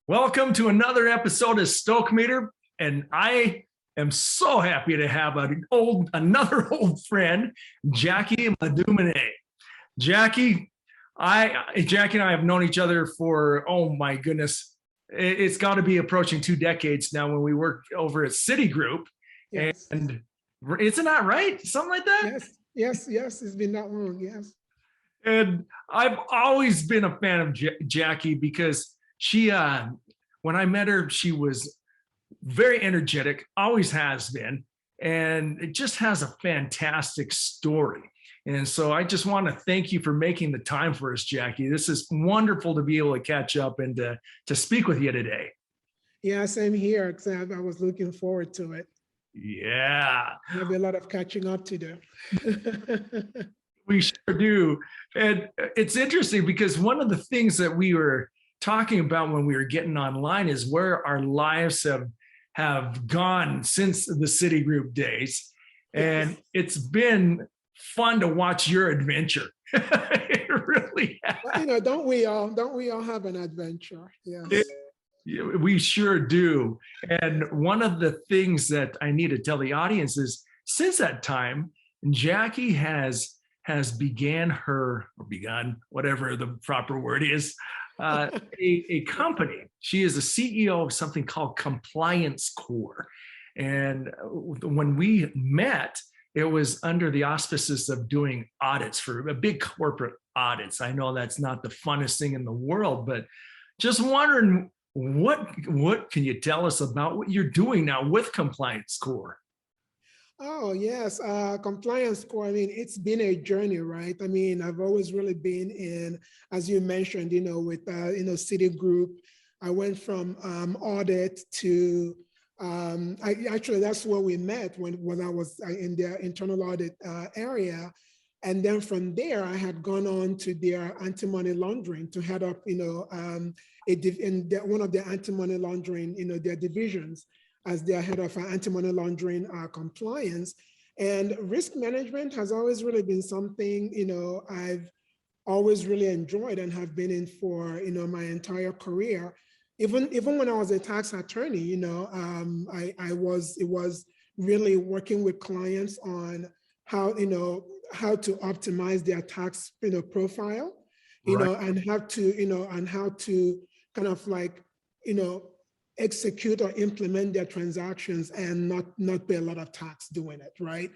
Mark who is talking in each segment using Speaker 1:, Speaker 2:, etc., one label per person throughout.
Speaker 1: Welcome to another episode of Stoke Meter, and I am so happy to have another old friend, Jacqueline Madumene. Jackie and I have known each other for, oh my goodness, it's got to be approaching 2 decades now when we worked over at Citigroup.
Speaker 2: Yes.
Speaker 1: And isn't that right? Something like that?
Speaker 2: Yes. It's been that long, yes.
Speaker 1: And I've always been a fan of Jackie because she, when I met her, she was very energetic, always has been, and it just has a fantastic story. And so I just want to thank you for making the time for us, Jackie. This is wonderful to be able to catch up and to speak with you today.
Speaker 2: Yeah, same here, except I was looking forward to it.
Speaker 1: Yeah.
Speaker 2: There'll be a lot of catching up to do.
Speaker 1: We sure do. And it's interesting because one of the things that we were talking about when we were getting online is where our lives have gone since the Citigroup days. And it's been fun to watch your adventure. It really has.
Speaker 2: Well, don't we all have an adventure? Yes.
Speaker 1: We sure do. And one of the things that I need to tell the audience is since that time, Jackie has begun, whatever the proper word is, a company. She is the CEO of something called Compliance Core. And when we met, it was under the auspices of doing audits for big corporate audits. I know that's not the funnest thing in the world, but just wondering, what can you tell us about what you're doing now with Compliance Core?
Speaker 2: Oh, yes. Compliance Core, I mean, it's been a journey, right? I mean, I've always really been in, as you mentioned, with, Citigroup. I went from audit to, actually, that's where we met when I was in their internal audit area. And then from there, I had gone on to their anti-money laundering to head up, one of their anti-money laundering, their divisions, as their head of anti-money laundering compliance. And risk management has always really been something, I've always really enjoyed and have been in for, my entire career. Even when I was a tax attorney, it was really working with clients on how to optimize their tax, profile,
Speaker 1: Right.
Speaker 2: and how to kind of like, execute or implement their transactions and not pay a lot of tax doing it, right?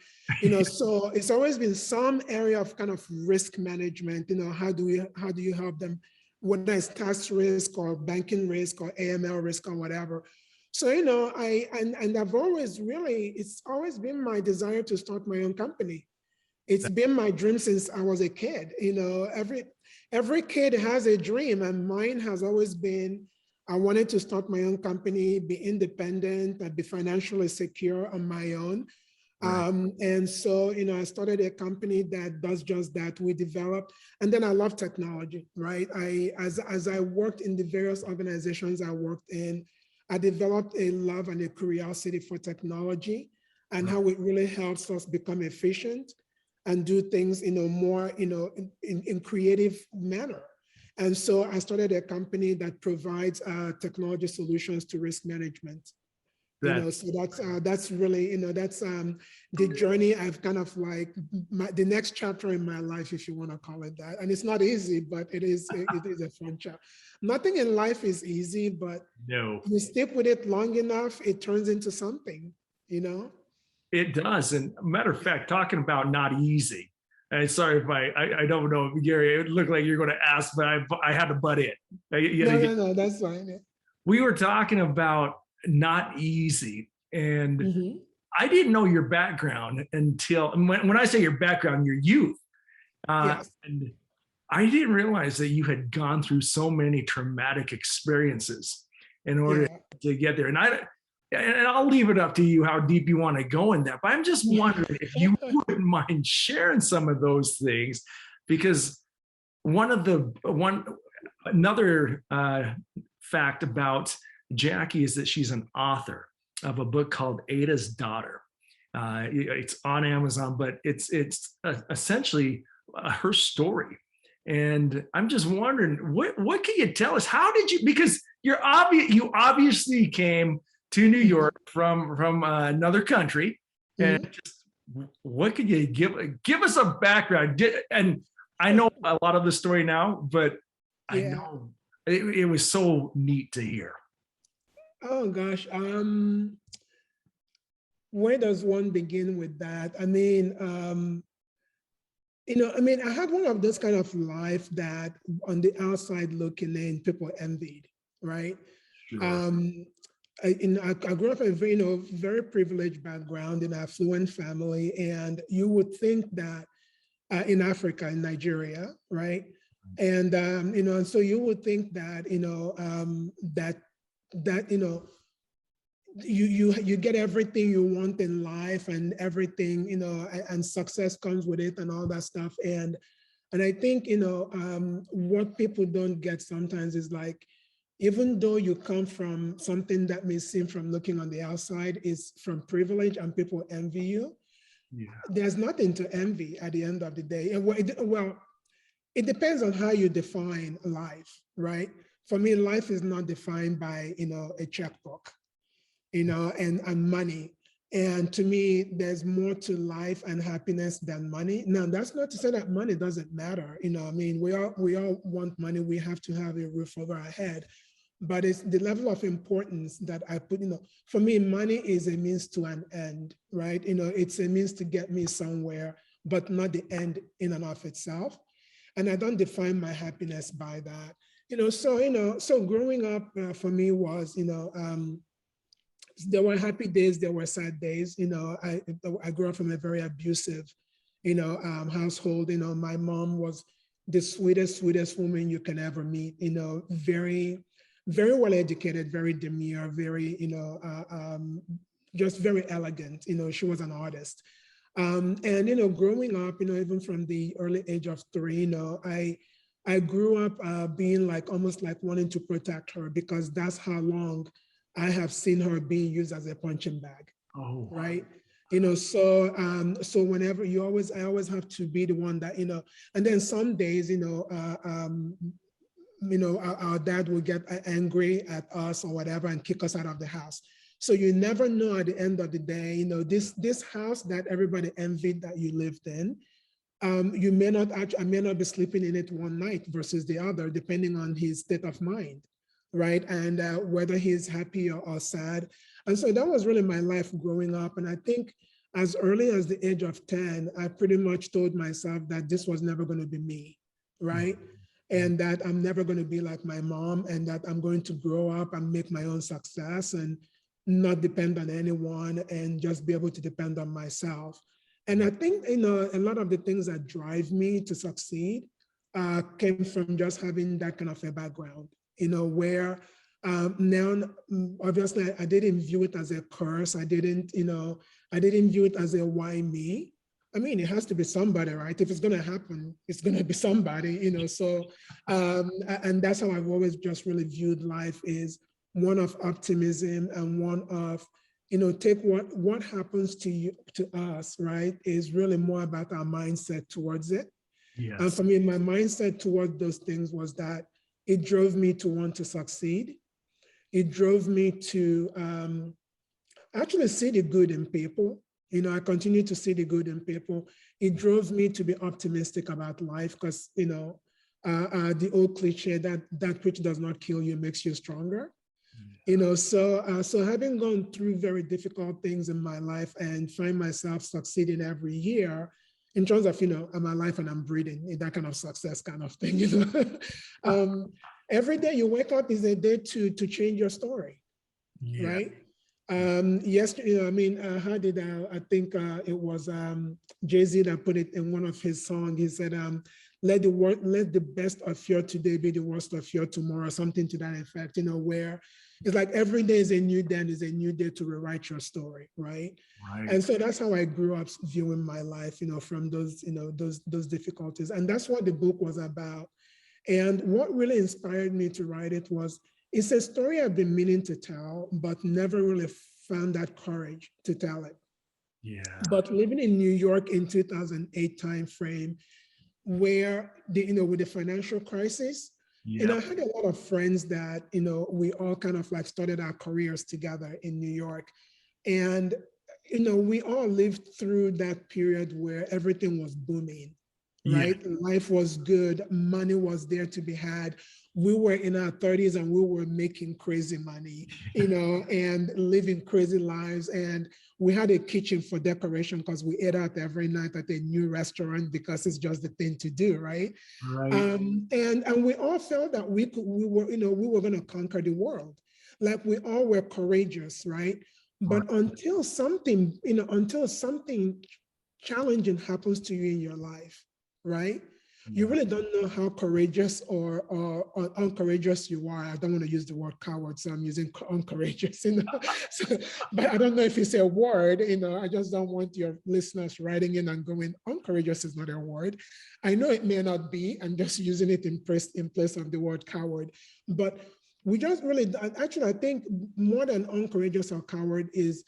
Speaker 2: So it's always been some area of kind of risk management. How do you help them, whether it's tax risk or banking risk or AML risk or whatever. So I've always it's always been my desire to start my own company. It's been my dream since I was a kid. Every kid has a dream, and mine has always been, I wanted to start my own company, be independent, and be financially secure on my own. Right. And so, I started a company that does just that. We developed, and then I love technology, right? As I worked in the various organizations I worked in, I developed a love and a curiosity for technology and how it really helps us become efficient and do things, more, in creative manner. And so I started a company that provides technology solutions to risk management. So that's really, that's the journey I've kind of like, the next chapter in my life, if you want to call it that. And it's not easy, but it is a fun chapter. Nothing in life is easy, but
Speaker 1: no,
Speaker 2: you stick with it long enough, it turns into something,
Speaker 1: It does. And matter of fact, talking about not easy, and sorry if I don't know, Gary, it looked like you're going to ask, but I had to butt in.
Speaker 2: No, that's fine.
Speaker 1: We were talking about not easy. And I didn't know your background until, when I say your background, your youth.
Speaker 2: Yes.
Speaker 1: And I didn't realize that you had gone through so many traumatic experiences in order to get there. And I'll leave it up to you how deep you want to go in that. But I'm just wondering if you wouldn't mind sharing some of those things, because another fact about Jackie is that she's an author of a book called Ada's Daughter. It's on Amazon, but it's essentially her story. And I'm just wondering, what can you tell us? How did you? Because you obviously came to New York from another country, and
Speaker 2: Mhm.
Speaker 1: just what could you give us a background? And I know a lot of the story now, but I
Speaker 2: Yeah.
Speaker 1: know it was so neat to hear.
Speaker 2: Oh gosh. Where does one begin with that? I mean, I had one of those kind of life that on the outside looking in, people envied, right?
Speaker 1: Sure.
Speaker 2: Um, I grew up in a very, very privileged background in an affluent family, and you would think that in Africa, in Nigeria, right? And and so you would think that that you get everything you want in life, and everything, and success comes with it and all that stuff. And I think what people don't get sometimes is like, even though you come from something that may seem from looking on the outside is from privilege and people envy you,
Speaker 1: Yeah.
Speaker 2: there's nothing to envy at the end of the day. And well, it depends on how you define life, right? For me, life is not defined by a checkbook, and money. And to me, there's more to life and happiness than money. Now, that's not to say that money doesn't matter. I mean, we all want money. We have to have a roof over our head. But it's the level of importance that I put, for me, money is a means to an end, right? It's a means to get me somewhere, but not the end in and of itself. And I don't define my happiness by that. So growing up for me was, there were happy days, there were sad days. I grew up from a very abusive, household. My mom was the sweetest woman you can ever meet. Very, very well educated, very demure, very, just very elegant. She was an artist. And growing up, even from the early age of 3, I grew up being like almost like wanting to protect her, because that's how long I have seen her being used as a punching bag,
Speaker 1: Oh,
Speaker 2: right? So whenever I always have to be the one that, and then some days, our dad will get angry at us or whatever and kick us out of the house. So you never know at the end of the day, this house that everybody envied that you lived in, I may not be sleeping in it one night versus the other, depending on his state of mind, right? And whether he's happy or sad. And so that was really my life growing up. And I think as early as the age of 10, I pretty much told myself that this was never going to be me, right? And that I'm never going to be like my mom, and that I'm going to grow up and make my own success and not depend on anyone, and just be able to depend on myself. And I think, a lot of the things that drive me to succeed came from just having that kind of a background, where now, obviously, I didn't view it as a curse. I didn't view it as a why me. I mean, it has to be somebody, right? If it's going to happen, it's going to be somebody, so, and that's how I've always just really viewed life, is one of optimism, and one of, take what happens to us, right, is really more about our mindset towards it. And
Speaker 1: yes.
Speaker 2: for me, my mindset toward those things was that it drove me to want to succeed. It drove me to actually see the good in people. I continue to see the good in people. It drove me to be optimistic about life, because, the old cliche that which does not kill you makes you stronger. So having gone through very difficult things in my life and find myself succeeding every year in terms of, I'm alive and I'm breathing, that kind of success kind of thing, every day you wake up is a day to change your story,
Speaker 1: Yeah.
Speaker 2: right? Yesterday, how did I think it was Jay-Z that put it in one of his songs. He said, let the best of your today be the worst of your tomorrow, something to that effect, where it's like every day is a new day, and is a new day to rewrite your story, right?
Speaker 1: Right.
Speaker 2: And so that's how I grew up viewing my life, from those, those difficulties. And that's what the book was about. And what really inspired me to write it was, it's a story I've been meaning to tell, but never really found that courage to tell it.
Speaker 1: Yeah.
Speaker 2: But living in New York in 2008 timeframe, where with the financial crisis,
Speaker 1: Yeah.
Speaker 2: I had a lot of friends that, we all kind of like started our careers together in New York. And, we all lived through that period where everything was booming,
Speaker 1: Yeah.
Speaker 2: right? Life was good, money was there to be had. We were in our 30s and we were making crazy money, and living crazy lives. And we had a kitchen for decoration because we ate out every night at a new restaurant because it's just the thing to do, right?
Speaker 1: Right.
Speaker 2: And we all felt that we were going to conquer the world. Like we all were courageous, right?
Speaker 1: Right.
Speaker 2: But until something challenging happens to you in your life, right? You
Speaker 1: Yeah.
Speaker 2: really don't know how courageous or uncourageous you are. I don't want to use the word coward, so I'm using uncourageous. So, but I don't know if it's a word. I just don't want your listeners writing in and going, uncourageous is not a word. I know it may not be. I'm just using it in place of the word coward. But we just really, actually, I think more than uncourageous or coward is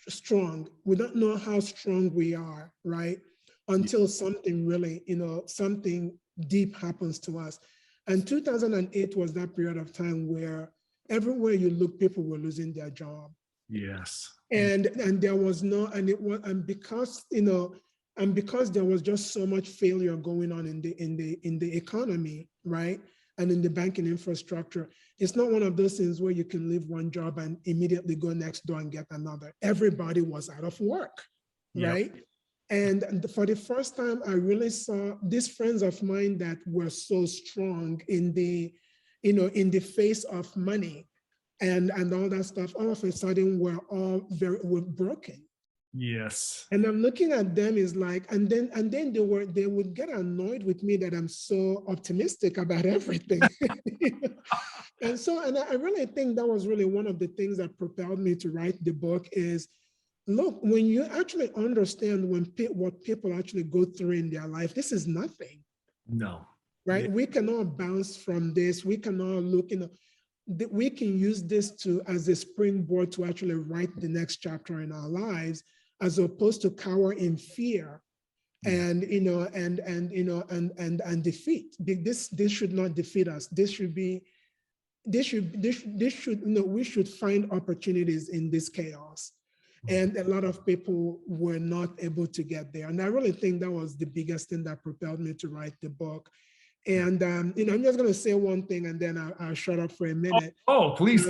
Speaker 2: strong. We don't know how strong we are, right? Until something really, something deep happens to us. And 2008 was that period of time where everywhere you look, people were losing their job.
Speaker 1: Yes.
Speaker 2: And there was no, and it was, and because, and because there was just so much failure going on in the economy, right? And in the banking infrastructure, it's not one of those things where you can leave one job and immediately go next door and get another. Everybody was out of work,
Speaker 1: Yep.
Speaker 2: right? And for the first time, I really saw these friends of mine that were so strong in the face of money and all that stuff. All of a sudden, we're broken.
Speaker 1: Yes.
Speaker 2: And I'm looking at them is like, and then they would get annoyed with me that I'm so optimistic about everything. And I really think that was really one of the things that propelled me to write the book is, look, when you actually understand what people actually go through in their life, this is nothing.
Speaker 1: No.
Speaker 2: Right?
Speaker 1: Yeah.
Speaker 2: We can all bounce from this. We can all look, we can use this as a springboard to actually write the next chapter in our lives, as opposed to cower in fear and and defeat. This should not defeat us. We should find opportunities in this chaos. And a lot of people were not able to get there. And I really think that was the biggest thing that propelled me to write the book. And I'm just going to say one thing, and then I'll shut up for a minute.
Speaker 1: Oh, please.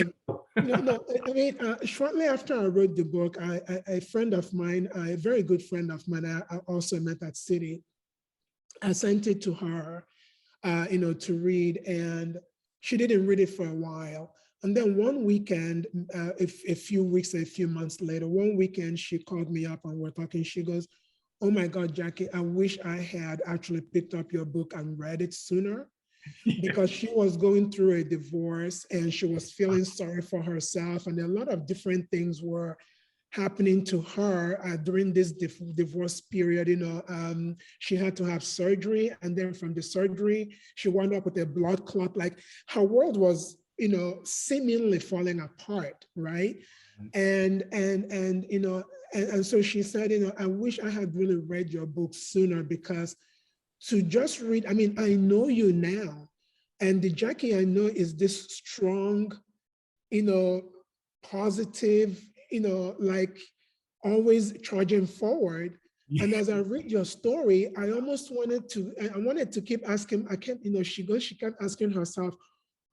Speaker 2: No. I mean, shortly after I wrote the book, a friend of mine, a very good friend of mine, I also met at City. I sent it to her, to read, and she didn't read it for a while. And then one weekend, a few weeks, a few months later, one weekend, she called me up and we're talking. She goes, "Oh my God, Jackie, I wish I had actually picked up your book and read it sooner," because she was going through a divorce and she was feeling sorry for herself. And a lot of different things were happening to her during this divorce period. She had to have surgery. And then from the surgery, she wound up with a blood clot. Like her world was, seemingly falling apart, right? And so she said, "I wish I had really read your book sooner, because to just read, I mean, I know you now. And the Jackie I know is this strong, positive, like always charging forward. And as I read your story, I wanted to keep asking, I kept, she kept asking herself,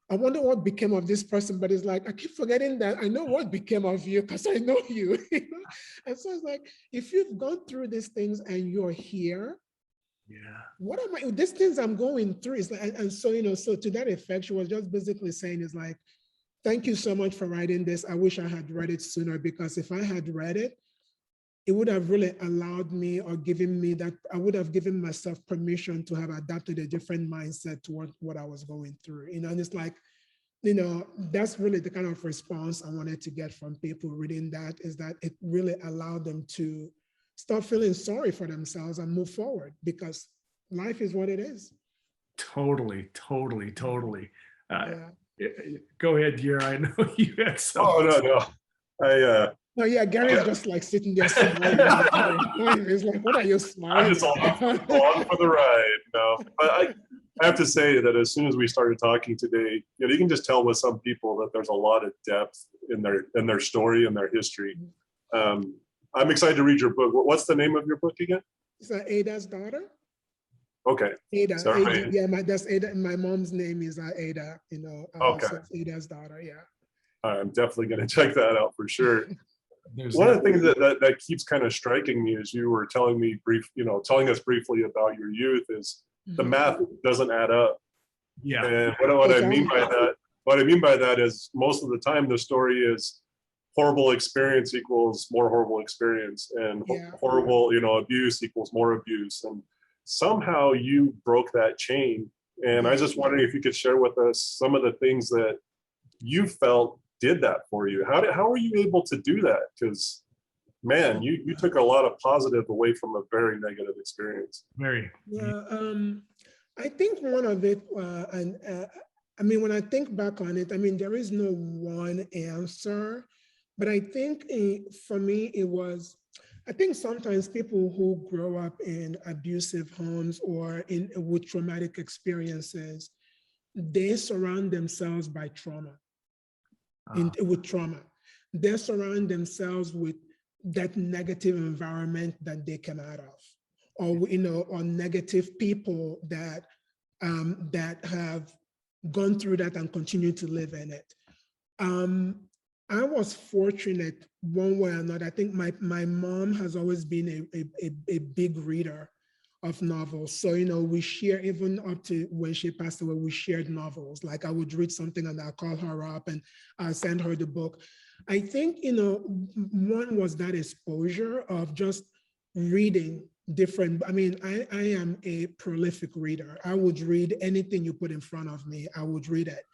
Speaker 2: I wonder what became of this person, but it's like, I keep forgetting that I know what became of you because I know you. And so it's like, if you've gone through these things and you're here, what am I, these things I'm going through is like, and so, so to that effect, she was just basically saying is like, thank you so much for writing this. I wish I had read it sooner, because if I had read it, it would have really allowed me or given me that, I would have given myself permission to have adapted a different mindset to what I was going through, and it's like, that's really the kind of response I wanted to get from people reading that, is that it really allowed them to stop feeling sorry for themselves and move forward, because life is what it is.
Speaker 1: Totally. Go ahead, Jer. I know you had something.
Speaker 3: Oh, no.
Speaker 2: No, yeah, Gary's just like sitting there smiling. He's like, what are you
Speaker 3: I'm
Speaker 2: smiling
Speaker 3: just along
Speaker 2: at?
Speaker 3: for the ride. No, but I have to say that as soon as we started talking today, you can just tell with some people that there's a lot of depth in their story and their history. I'm excited to read your book. What's the name of your book again?
Speaker 2: It's Ada's daughter.
Speaker 3: Okay.
Speaker 2: Ada,
Speaker 3: So
Speaker 2: Ada, yeah, that's Ada. My mom's name is Ada.
Speaker 3: Okay.
Speaker 2: So it's Ada's daughter. Yeah.
Speaker 3: I'm definitely going to check that out for sure.
Speaker 1: There's
Speaker 3: One of the things that keeps kind of striking me as you were telling us briefly about your youth is the math doesn't add up.
Speaker 1: Yeah.
Speaker 3: And what I mean by that is most of the time the story is horrible experience equals more horrible experience, and horrible, abuse equals more abuse. And somehow you broke that chain. And I was just wondering if you could share with us some of the things that you felt did that for you. How were you able to do that? Because man, you took a lot of positive away from a very negative experience.
Speaker 1: Very.
Speaker 2: Yeah. I think one of it, when I think back on it, there is no one answer, but I think for me, I think sometimes people who grow up in abusive homes or with traumatic experiences, they surround themselves by trauma. With trauma, they surround themselves with that negative environment that they come out of, or negative people that have gone through that and continue to live in it. I was fortunate one way or another. I think my mom has always been a big reader of novels. So, we share, even up to when she passed away, we shared novels. Like I would read something and I'll call her up and I'll send her the book. I think, one was that exposure of just reading different. I am a prolific reader. I would read anything you put in front of me, I would read it.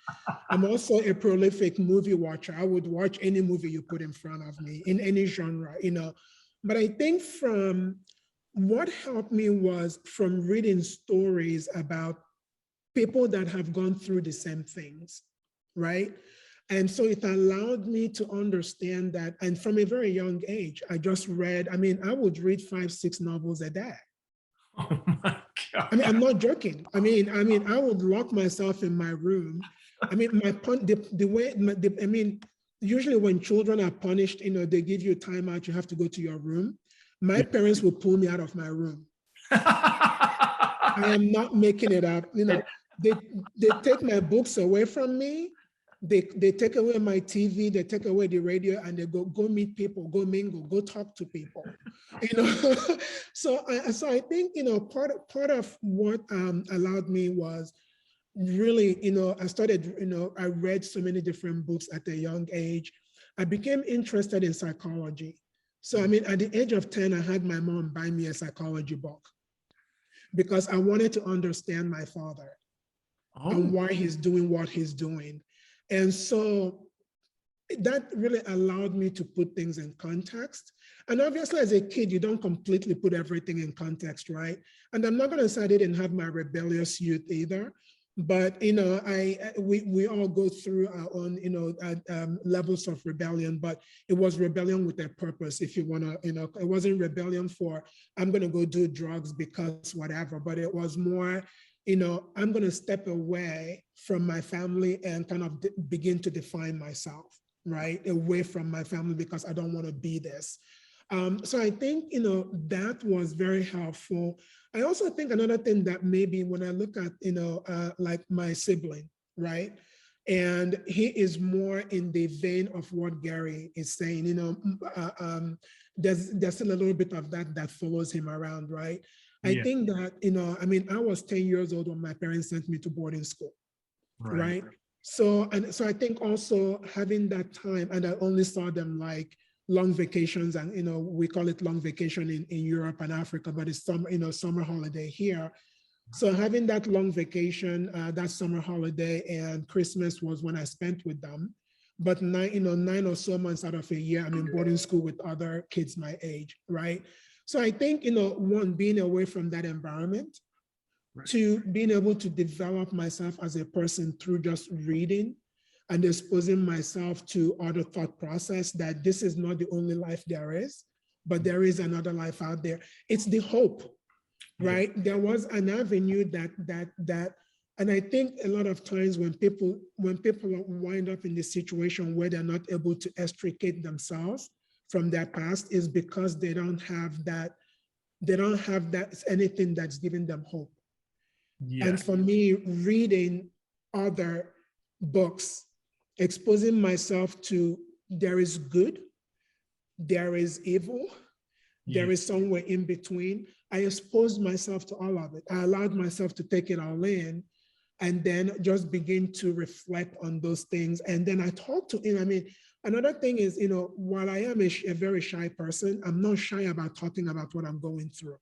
Speaker 2: I'm also a prolific movie watcher. I would watch any movie you put in front of me in any genre, But I think what helped me was from reading stories about people that have gone through the same things, right? And so it allowed me to understand that. And from a very young age, I just read, I would read 5-6 novels a day.
Speaker 1: Oh my God.
Speaker 2: I'm not joking. I would lock myself in my room. Usually when children are punished, they give you a timeout, you have to go to your room. My parents will pull me out of my room. I am not making it up. They take my books away from me. They take away my TV, they take away the radio, and they go meet people, go mingle, go talk to people. So I think part of what allowed me was really, I started, I read so many different books at a young age. I became interested in psychology. So, at the age of 10, I had my mom buy me a psychology book because I wanted to understand my father and why he's doing what he's doing. And so that really allowed me to put things in context. And obviously, as a kid, you don't completely put everything in context, right? And I'm not going to say I didn't have my rebellious youth either. But we all go through our own levels of rebellion, but it was rebellion with a purpose. If you want to, it wasn't rebellion for I'm going to go do drugs because whatever, but it was more, I'm going to step away from my family and kind of begin to define myself, right? Away from my family because I don't want to be this. So I think, that was very helpful. I also think another thing that maybe when I look at, like my sibling, right? And he is more in the vein of what Gary is saying, there's still a little bit of that follows him around, right? I think that, I was 10 years old when my parents sent me to boarding school, right? So I think also having that time, and I only saw them like long vacations, and we call it long vacation in Europe and Africa, but it's summer holiday here. So having that long vacation, that summer holiday and Christmas was when I spent with them. But 9 or so months out of a year, I'm in boarding school with other kids my age, right? So I think, one, being away from that environment, to being able to develop myself as a person through just reading, and exposing myself to other thought process that this is not the only life there is, but there is another life out there. It's the hope, right? Yeah. There was an avenue that, and I think a lot of times when people wind up in this situation where they're not able to extricate themselves from their past is because they don't have anything that's giving them hope. Yeah. And for me, reading other books, exposing myself to there is good, there is evil, there is somewhere in between. I exposed myself to all of it. I allowed myself to take it all in and then just begin to reflect on those things. And then I talk to him. I mean, another thing is, you know, while I am a very shy person, I'm not shy about talking about what I'm going through,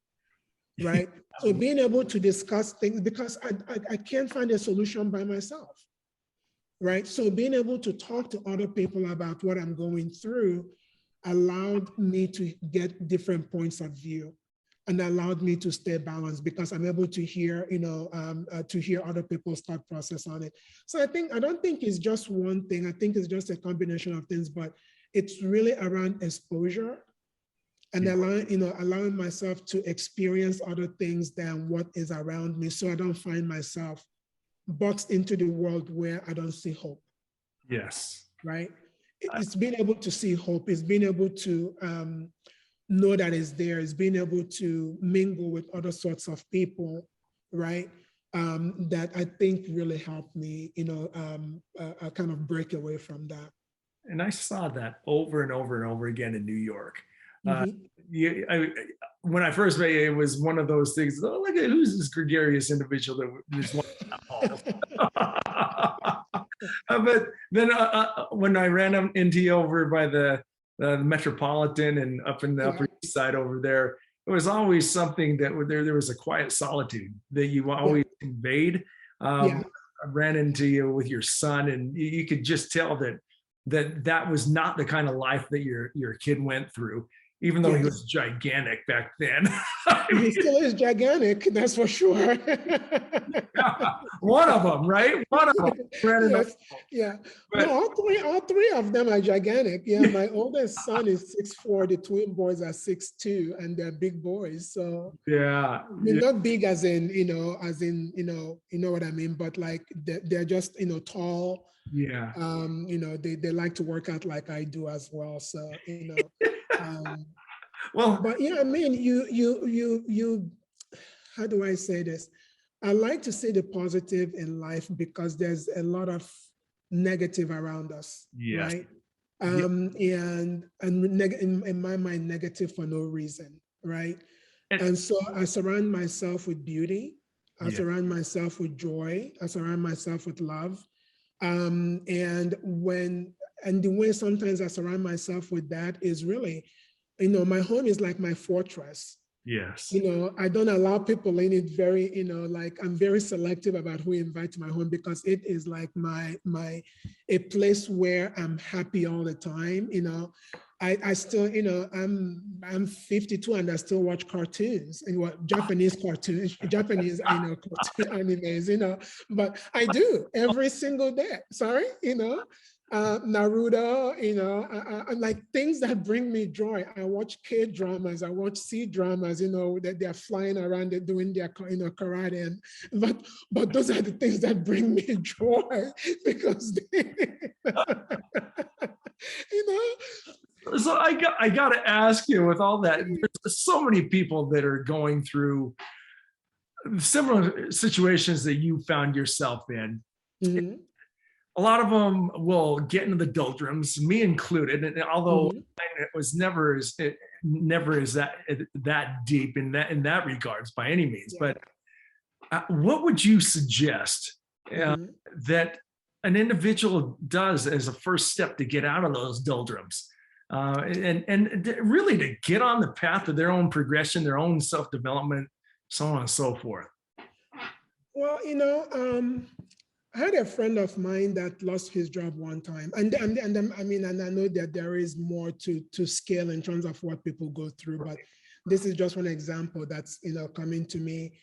Speaker 2: right? So being able to discuss things, because I can't find a solution by myself, right? So being able to talk to other people about what I'm going through allowed me to get different points of view and allowed me to stay balanced because I'm able to hear, you know, to hear other people's thought process on it. So I don't think it's just one thing. I think it's just a combination of things, but it's really around exposure and allowing myself to experience other things than what is around me, so I don't find myself boxed into the world where I don't see hope.
Speaker 1: Yes.
Speaker 2: Right? It's being able to see hope. It's being able to know that it's there. It's being able to mingle with other sorts of people, right? That I think really helped me, you know, kind of break away from that.
Speaker 1: And I saw that over and over and over again in New York. When I first met you, it was one of those things. Oh, look at who's this gregarious individual that is one but then when I ran into you over by the Metropolitan and up in the Upper East Side over there, it was always something that there was a quiet solitude that you always conveyed. I ran into you with your son, and you could just tell that was not the kind of life that your kid went through, even though he was gigantic back then.
Speaker 2: He still is gigantic, that's for sure.
Speaker 1: One of them, right? One of them.
Speaker 2: Yes, yeah. But, no, all three of them are gigantic. Yeah, my oldest son is 6'4", the twin boys are 6'2", and they're big boys. So
Speaker 1: yeah,
Speaker 2: I mean, not big as in, you know what I mean, but like they're just, you know, tall.
Speaker 1: Yeah.
Speaker 2: You know, they like to work out like I do as well. So, you know,
Speaker 1: well,
Speaker 2: but yeah, I mean, you, how do I say this? I like to see the positive in life because there's a lot of negative around us, right? And in my mind, negative for no reason, right? And so I surround myself with beauty. I surround myself with joy. I surround myself with love. And the way sometimes I surround myself with that is really, you know, my home is like my fortress.
Speaker 1: Yes.
Speaker 2: You know, I don't allow people in it very, you know, like I'm very selective about who I invite to my home because it is like a place where I'm happy all the time. You know, I still, you know, I'm 52 and I still watch cartoons and what Japanese cartoons, Japanese, you know, cartoon animes, you know, but I do every single day. Sorry, you know. Naruto, you know, I like things that bring me joy. I watch K-dramas, I watch C-dramas, you know, that they're flying around, they're doing their, you know, karate, but those are the things that bring me joy because they, you know.
Speaker 1: So I got to ask you, with all that, there's so many people that are going through similar situations that you found yourself in.
Speaker 2: Mm-hmm.
Speaker 1: A lot of them will get into the doldrums, me included. And although it was never as that deep in that regards by any means. But what would you suggest that an individual does as a first step to get out of those doldrums, and really to get on the path of their own progression, their own self-development, so on and so forth?
Speaker 2: Well, you know, I had a friend of mine that lost his job one time, and I mean, and I know that there is more to scale in terms of what people go through, but this is just one example that's, you know, coming to me.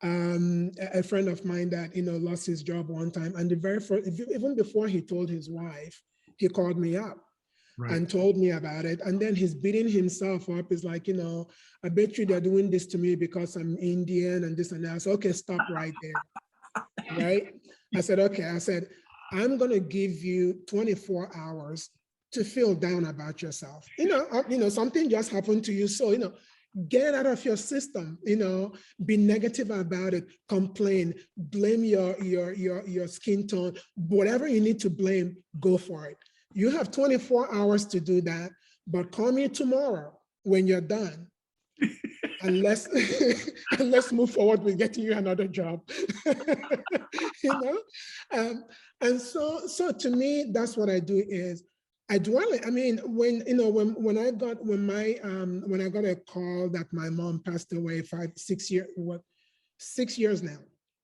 Speaker 2: a friend of mine that, lost his job one time. And the very first, even before he told his wife, he called me up. Right. And told me about it. And then he's beating himself up. He's like, I bet you they're doing this to me because I'm Indian and this and that. I said, okay, stop right there. Right? I said, okay. I said, I'm going to give you 24 hours to feel down about yourself. Something just happened to you. So, get it out of your system, be negative about it, complain, blame your skin tone, whatever you need to blame, go for it. You have 24 hours to do that, but call me tomorrow when you're done. And let's move forward with getting you another job. And so to me, that's what I do is I dwell. I mean, when I got a call that my mom passed away 6 years now.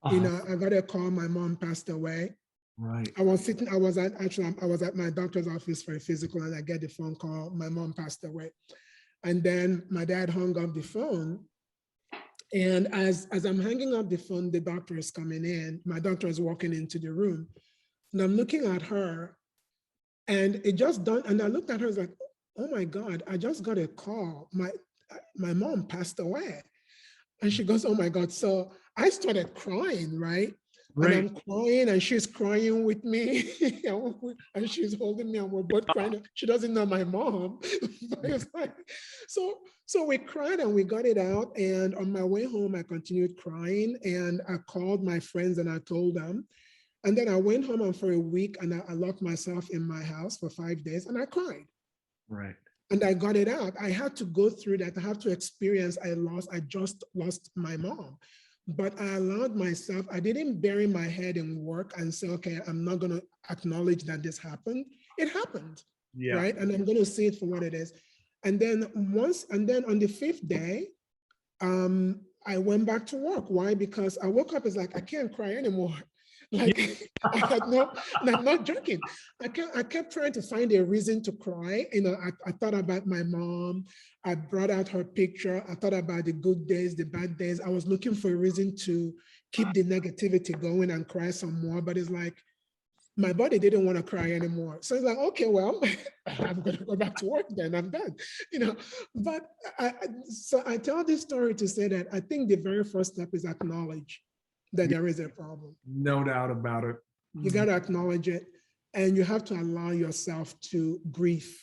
Speaker 2: I got a call, my mom passed away. Right. I was at my doctor's office for a physical, and I get the phone call, my mom passed away. And then my dad hung up the phone. And as I'm hanging up the phone, the doctor is coming in. My doctor is walking into the room. And I'm looking at her, and it just dawned, and I looked at her, I was like, oh my God, I just got a call. My mom passed away. And she goes, oh my God. So I started crying, right? Right. And I'm crying, and she's crying with me, and she's holding me, and we're both crying. She doesn't know my mom. It's like, so we cried and we got it out. And on my way home, I continued crying, and I called my friends and I told them. And then I went home, and for a week, and I locked myself in my house for 5 days, and I cried. Right. And I got it out. I had to go through that. I had to experience, I just lost my mom. But I allowed myself, I didn't bury my head in work and say, okay, I'm not going to acknowledge that this happened. It happened, right? And I'm going to see it for what it is. And then on the 5th day, I went back to work. Why? Because I woke up, it's like, I can't cry anymore. Like, I'm not joking. I kept trying to find a reason to cry. I thought about my mom. I brought out her picture. I thought about the good days, the bad days. I was looking for a reason to keep the negativity going and cry some more. But it's like, my body didn't want to cry anymore. So it's like, okay, well, I'm going to go back to work then. I'm done. But so I tell this story to say that I think the very first step is acknowledge that there is a problem. No doubt about it. You got to acknowledge it, and you have to allow yourself to grieve.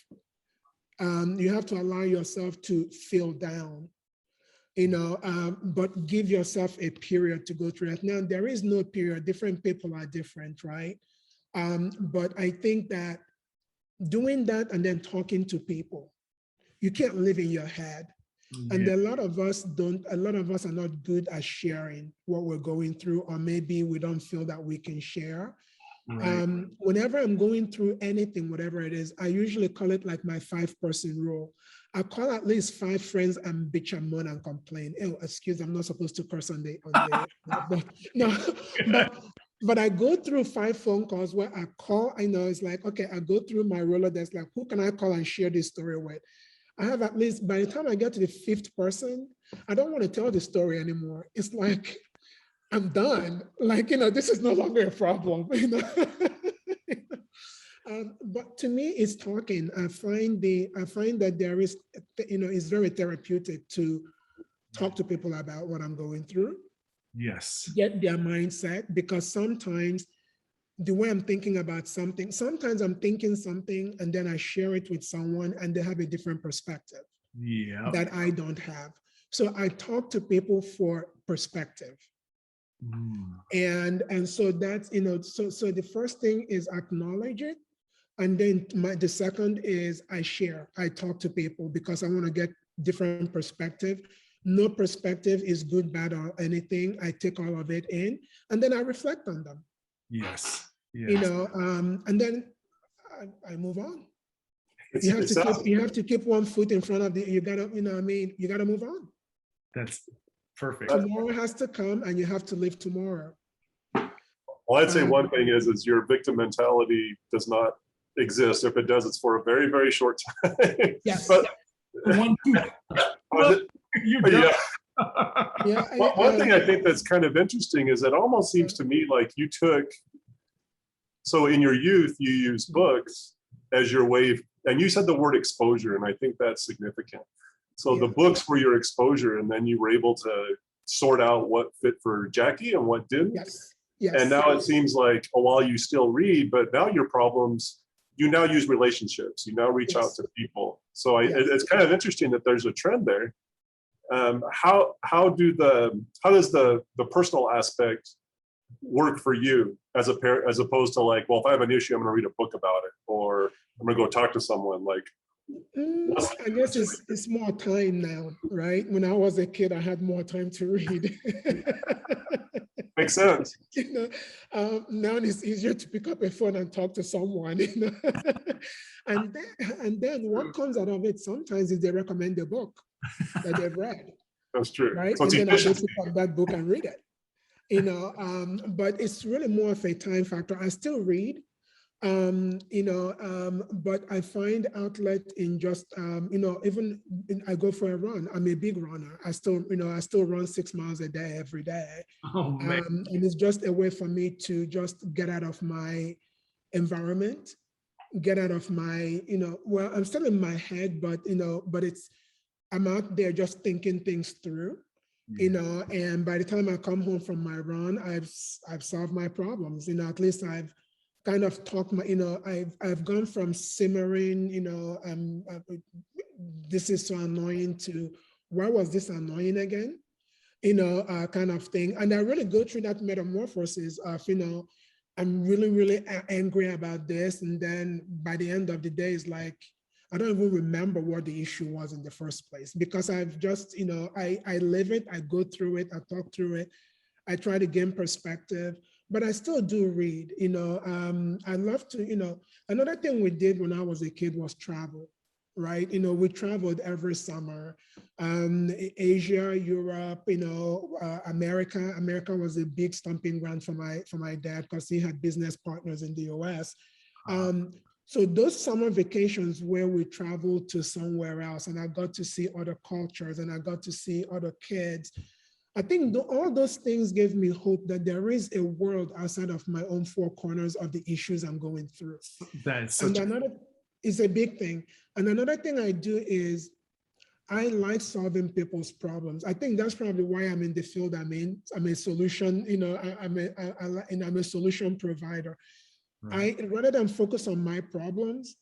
Speaker 2: You have to allow yourself to feel down, but give yourself a period to go through it. Now, there is no period. Different people are different, right? But I think that doing that and then talking to people, you can't live in your head. And a lot of us are not good at sharing what we're going through, or maybe we don't feel that we can share. Right. Whenever I'm going through anything, whatever it is, I usually call it like my 5-person rule. I call at least 5 friends and bitch and moan and complain. Oh, excuse, I'm not supposed to curse on the but no, but I go through 5 phone calls where I call, it's like, okay, I go through my Rolodex, like, who can I call and share this story with? I have at least, by the time I get to the 5th person, I don't want to tell the story anymore. It's like, I'm done. Like, this is no longer a problem. But to me, it's talking. I find that there is, it's very therapeutic to talk to people about what I'm going through. Yes. Get their mindset, because sometimes the way I'm thinking about something, sometimes I'm thinking something and then I share it with someone and they have a different perspective that I don't have. So I talk to people for perspective. And so that's, so the first thing is acknowledge it. And then the second is I share, I talk to people because I want to get different perspective. No perspective is good, bad, or anything. I take all of it in and then I reflect on them. Yes. And then I move on. You have to keep one foot in front of you gotta, you gotta move on. That's perfect. Tomorrow has to come and you have to live tomorrow.
Speaker 3: Well, I'd say one thing is your victim mentality does not exist. If it does, it's for a very, very short time. Yes. But,
Speaker 2: Yeah.
Speaker 3: One thing I think that's kind of interesting is it almost seems to me like you took, so in your youth, you used books as your way, and you said the word exposure, and I think that's significant. So the books were your exposure, and then you were able to sort out what fit for Jackie and what didn't.
Speaker 2: Yes. Yes.
Speaker 3: And now it seems like, while you still read, but now your problems, you now use relationships. You now reach out to people. So it's kind of interesting that there's a trend there. How does the personal aspect work for you as a parent, as opposed to like, well, if I have an issue, I'm going to read a book about it, or I'm going to go talk to someone? Like,
Speaker 2: I guess it's more time now, right? When I was a kid, I had more time to read.
Speaker 3: Makes sense.
Speaker 2: Now it's easier to pick up a phone and talk to someone. And then what comes out of it sometimes is they recommend a book that they've read.
Speaker 3: That's true.
Speaker 2: Right?
Speaker 3: So
Speaker 2: and then I go pick up that book and read it. But it's really more of a time factor. I still read, but I find outlet in just, I go for a run. I'm a big runner. I still run 6 miles a day, every day.
Speaker 1: Oh, man.
Speaker 2: And it's just a way for me to just get out of my environment, get out of my, well, I'm still in my head, but I'm out there just thinking things through. And by the time I come home from my run, I've solved my problems. At least I've kind of talked my, I've gone from simmering, this is so annoying, to why was this annoying again? Kind of thing. And I really go through that metamorphosis of, I'm really, really angry about this. And then by the end of the day, it's like, I don't even remember what the issue was in the first place, because I've just, I live it, I go through it, I talk through it, I try to gain perspective, but I still do read. I love to, another thing we did when I was a kid was travel, right? We traveled every summer, Asia, Europe, America. America was a big stomping ground for my dad, because he had business partners in the US. So those summer vacations where we traveled to somewhere else and I got to see other cultures and I got to see other kids, I think all those things gave me hope that there is a world outside of my own four corners of the issues I'm going through.
Speaker 1: That's
Speaker 2: it's a big thing. And another thing I do is I like solving people's problems. I think that's probably why I'm in the field I'm in. I'm a solution, I'm a solution provider. Right. Rather than focus on my problems,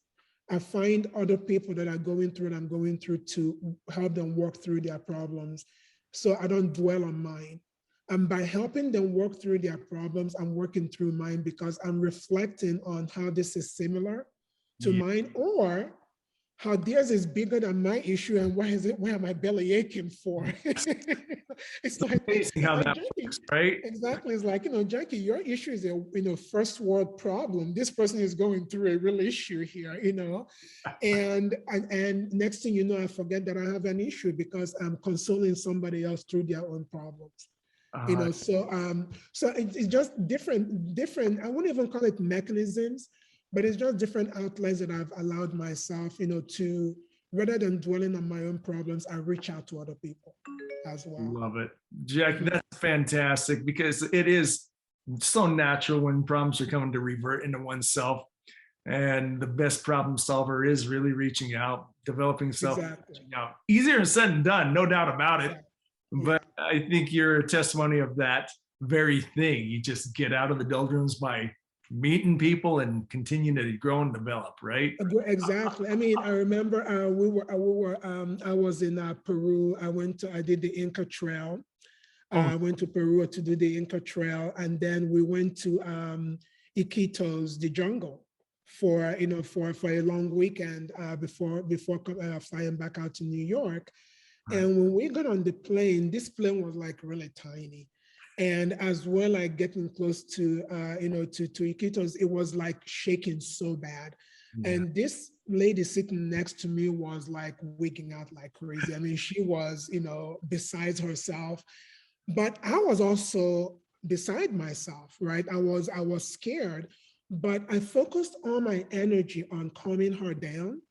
Speaker 2: I find other people that are going through what I'm going through to help them work through their problems. So I don't dwell on mine. And by helping them work through their problems, I'm working through mine, because I'm reflecting on how this is similar to mine, or how theirs is bigger than my issue, and where am I belly aching for? It's like,
Speaker 1: amazing how that works, right?
Speaker 2: Exactly. It's like, Jackie, your issue is a first world problem. This person is going through a real issue here, and next thing you know, I forget that I have an issue because I'm consoling somebody else through their own problems. So it's just different. I wouldn't even call it mechanisms, but it's just different outlets that I've allowed myself, to, rather than dwelling on my own problems, I reach out to other people as well.
Speaker 1: Love it. Jack, that's fantastic, because it is so natural when problems are coming to revert into oneself. And the best problem solver is really reaching out, developing self.
Speaker 2: Exactly.
Speaker 1: Easier said than done, no doubt about it.
Speaker 2: Yeah.
Speaker 1: But I think you're a testimony of that very thing. You just get out of the doldrums by meeting people and continue to grow and develop, right?
Speaker 2: Exactly. I mean, I remember I was in Peru. I did the Inca Trail. I went to Peru to do the Inca Trail, and then we went to Iquitos, the jungle, for a long weekend before flying back out to New York. And when we got on the plane, this plane was like really tiny. And as well, like getting close to Iquitos, it was like shaking so bad. Yeah. And this lady sitting next to me was like wigging out like crazy. I mean, she was, besides herself, but I was also beside myself, right? I was scared, but I focused all my energy on calming her down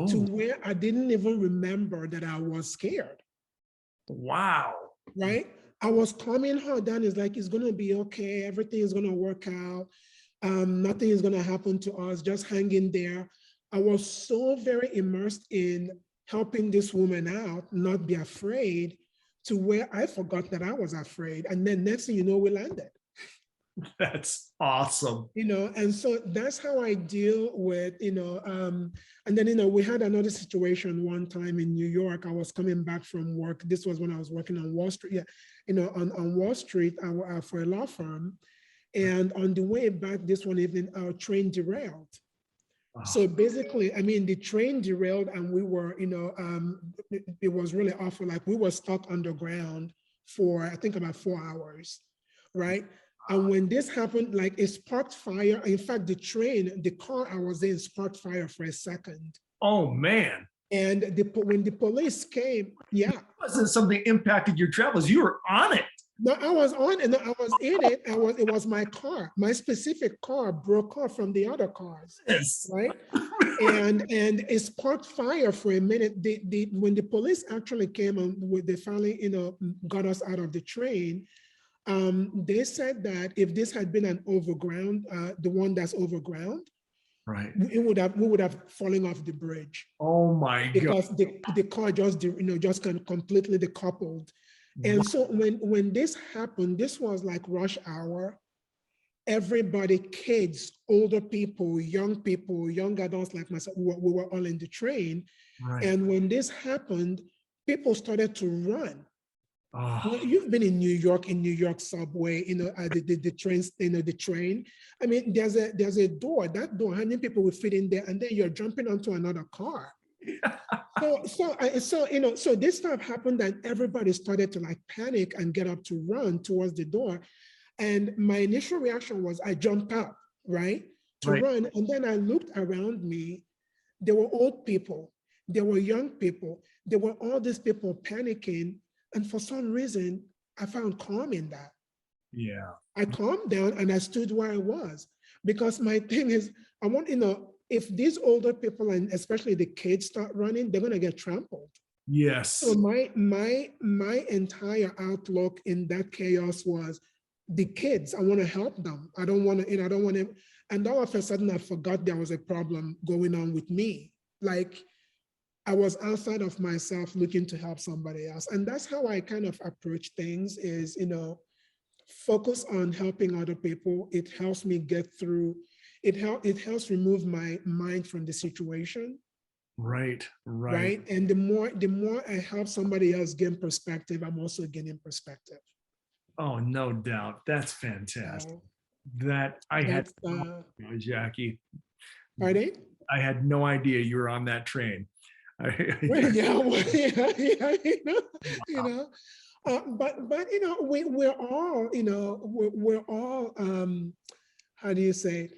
Speaker 2: to where I didn't even remember that I was scared.
Speaker 1: Wow.
Speaker 2: right? I was calming her down. It's like, it's gonna be okay. Everything is gonna work out. Nothing is gonna happen to us. Just hang in there. I was so very immersed in helping this woman out, not be afraid, to where I forgot that I was afraid. And then next thing you know, we landed.
Speaker 1: That's awesome.
Speaker 2: And so that's how I deal with, and then, we had another situation one time in New York. I was coming back from work. This was when I was working on Wall Street, on Wall Street for a law firm. And on the way back this one evening, our train derailed. So basically, the train derailed and we were, it was really awful. Like, we were stuck underground for, I think, about 4 hours, right? And when this happened, like, it sparked fire. In fact, the car I was in sparked fire for a second.
Speaker 1: Oh, man.
Speaker 2: And when the police came, yeah.
Speaker 1: It wasn't something impacted your travels. You were on it.
Speaker 2: No, I was on and I was in it. It was my car. My specific car broke off from the other cars.
Speaker 1: Yes.
Speaker 2: Right. and it sparked fire for a minute. When the police actually came and they finally, got us out of the train, they said that if this had been an overground, the one that's overground,
Speaker 1: right,
Speaker 2: we would have fallen off the bridge.
Speaker 1: Oh my God!
Speaker 2: Because the car just kind of completely decoupled. And so when this happened, this was like rush hour. Everybody, kids, older people, young adults like myself, we were all in the train.
Speaker 1: Right.
Speaker 2: And when this happened, people started to run.
Speaker 1: Oh.
Speaker 2: Well, you've been in New York subway, the trains, the train. There's a door. That door, how many people will fit in there? And then you're jumping onto another car. So this stuff happened and everybody started to like panic and get up to run towards the door. And my initial reaction was I jumped out, right? To run. And then I looked around me. There were old people, there were young people, there were all these people panicking. And for some reason, I found calm in that.
Speaker 1: Yeah.
Speaker 2: I calmed down and I stood where I was, because my thing is, I want, if these older people and especially the kids start running, they're gonna get trampled.
Speaker 1: Yes.
Speaker 2: So my entire outlook in that chaos was the kids. I want to help them. I don't want to, and all of a sudden I forgot there was a problem going on with me. Like, I was outside of myself looking to help somebody else. And that's how I kind of approach things is, focus on helping other people. It helps me get through. It helps remove my mind from the situation. Right. And the more I help somebody else gain perspective, I'm also gaining perspective.
Speaker 1: Oh, no doubt. That's fantastic. Jackie.
Speaker 2: Pardon?
Speaker 1: I had no idea you were on that train.
Speaker 2: But we're all how do you say,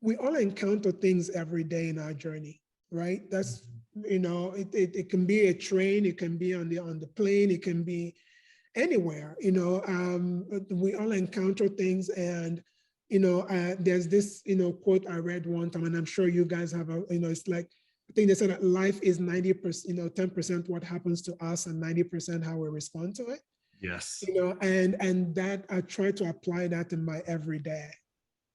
Speaker 2: we all encounter things every day in our journey, right? That's it can be a train, it can be on the plane, it can be anywhere. We all encounter things, and there's this quote I read one time, and I'm sure you guys have it's like, I think they said that life is 90%, 10% what happens to us and 90% how we respond to it.
Speaker 1: Yes.
Speaker 2: And that I try to apply that in my everyday,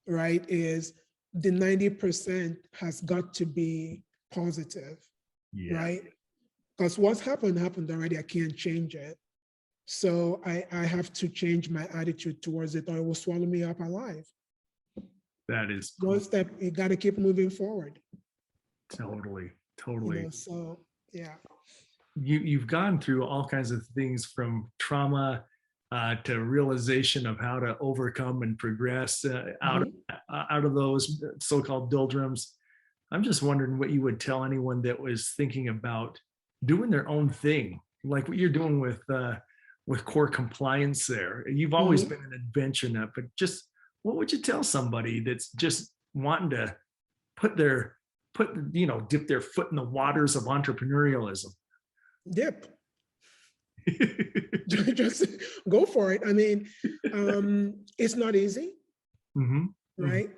Speaker 2: right? Is the 90% has got to be positive, right? Because what's happened already. I can't change it. So I have to change my attitude towards it, or it will swallow me up alive.
Speaker 1: That is
Speaker 2: one step. You got to keep moving forward.
Speaker 1: Totally.
Speaker 2: So yeah.
Speaker 1: You've gone through all kinds of things, from trauma to realization of how to overcome and progress out of those so-called doldrums. I'm just wondering what you would tell anyone that was thinking about doing their own thing, like what you're doing with core compliance there. You've always been an adventure nut, but just what would you tell somebody that's just wanting to dip their foot in the waters of entrepreneurialism?
Speaker 2: Dip. Just go for it. It's not easy, right?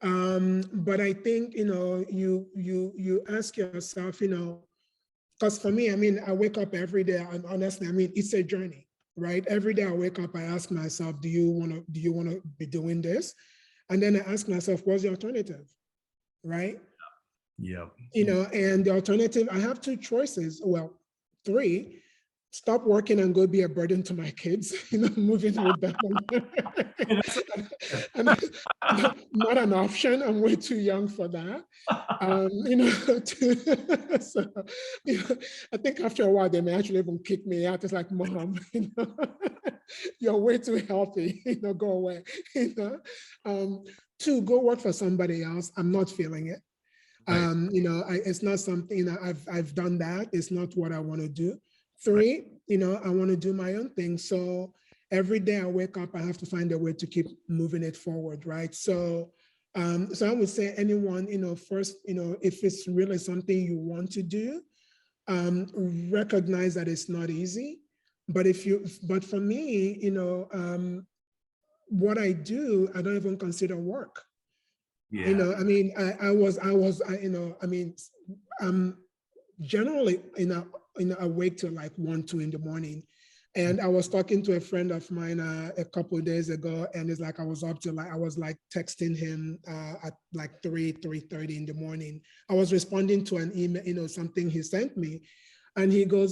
Speaker 2: But I think you ask yourself, because for me, I wake up every day, and honestly, it's a journey. right? Every day I wake up, I ask myself, do you want to be doing this? And then I ask myself, what's the alternative, right?
Speaker 1: Yep.
Speaker 2: And the alternative, I have two choices. Well, three. Stop working and go be a burden to my kids, moving with them. And not an option. I'm way too young for that. So, I think after a while, they may actually even kick me out. It's like, Mom, you're way too healthy, go away. Two, go work for somebody else. I'm not feeling it.
Speaker 1: Right.
Speaker 2: It's not something, I've done that. It's not what I want to do. Three, I want to do my own thing. So every day I wake up, I have to find a way to keep moving it forward, right? So, so I would say anyone, first, if it's really something you want to do, recognize that it's not easy. But for me, what I do, I don't even consider work.
Speaker 1: Yeah.
Speaker 2: I'm generally awake till like 1, 2 in the morning. And I was talking to a friend of mine a couple of days ago, and it's like I was up to I was like texting him at like 3:30 in the morning. I was responding to an email, something he sent me, and he goes,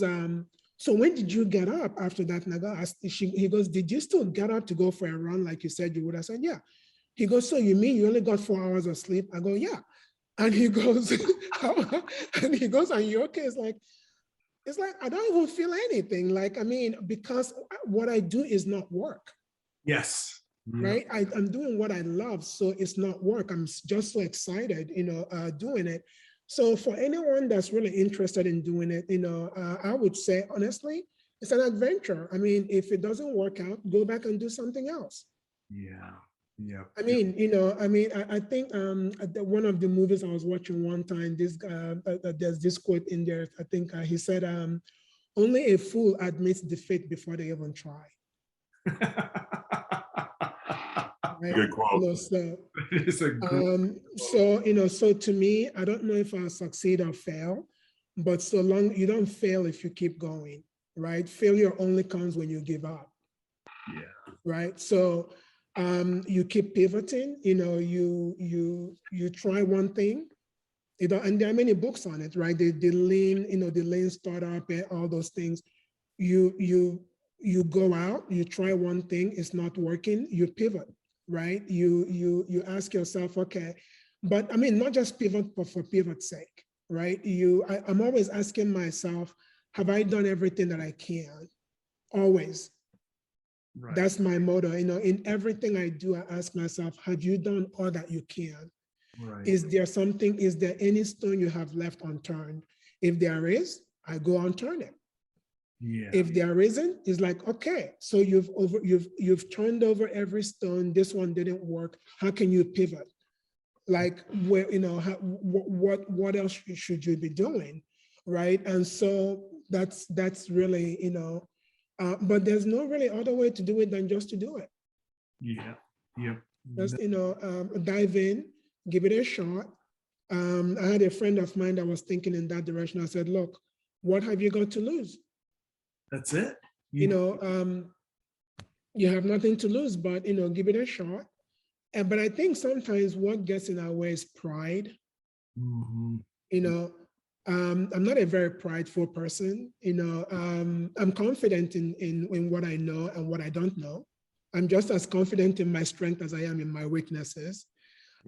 Speaker 2: so when did you get up after that? And I go, he goes, did you still get up to go for a run like you said you would? I said, yeah. He goes, so you mean you only got 4 hours of sleep? I go, yeah. And he goes, are you okay? It's like, I don't even feel anything. Because what I do is not work.
Speaker 1: Yes.
Speaker 2: Right. I'm doing what I love. So it's not work. I'm just so excited, doing it. So for anyone that's really interested in doing it, I would say, honestly, it's an adventure. If it doesn't work out, go back and do something else.
Speaker 1: Yeah. Yeah.
Speaker 2: I think one of the movies I was watching one time, there's this quote in there. I think he said, only a fool admits defeat before they even try. Right?
Speaker 3: Good quote.
Speaker 1: It's a good
Speaker 2: So to me, I don't know if I'll succeed or fail, but so long you don't fail if you keep going, right? Failure only comes when you give up.
Speaker 1: Yeah.
Speaker 2: Right. So you keep pivoting, you try one thing, and there are many books on it, right? The lean, the lean startup and all those things. You go out, you try one thing, it's not working, you pivot, right? You ask yourself, okay, but not just pivot, but for pivot's sake, right? I'm always asking myself, have I done everything that I can? Always. Right. That's my motto. In everything I do, I ask myself, have you done all that you can? Right. Is there any stone you have left unturned? If there is, I go and turn it. Yeah. If there isn't, it's like, okay, so you've turned over every stone. This one didn't work. How can you pivot? Like, where, what else should you be doing? Right. And so that's really, but there's no really other way to do it than just to do it. Yeah. Yep. Just, dive in, give it a shot. I had a friend of mine that was thinking in that direction. I said, look, what have you got to lose? That's it. You have nothing to lose, but, give it a shot. But I think sometimes what gets in our way is pride. Mm-hmm. I'm not a very prideful person. I'm confident in what I know and what I don't know. I'm just as confident in my strength as I am in my weaknesses.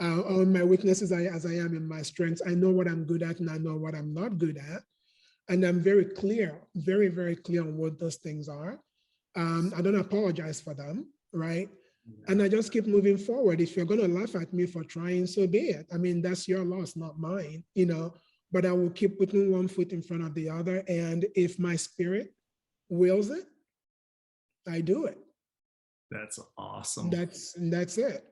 Speaker 2: Or my weaknesses as I am in my strengths. I know what I'm good at and I know what I'm not good at. And I'm very clear, very, very clear on what those things are. I don't apologize for them, right? Yeah. And I just keep moving forward. If you're going to laugh at me for trying, so be it. That's your loss, not mine, but I will keep putting one foot in front of the other. And if my spirit wills it, I do it. That's awesome. That's it,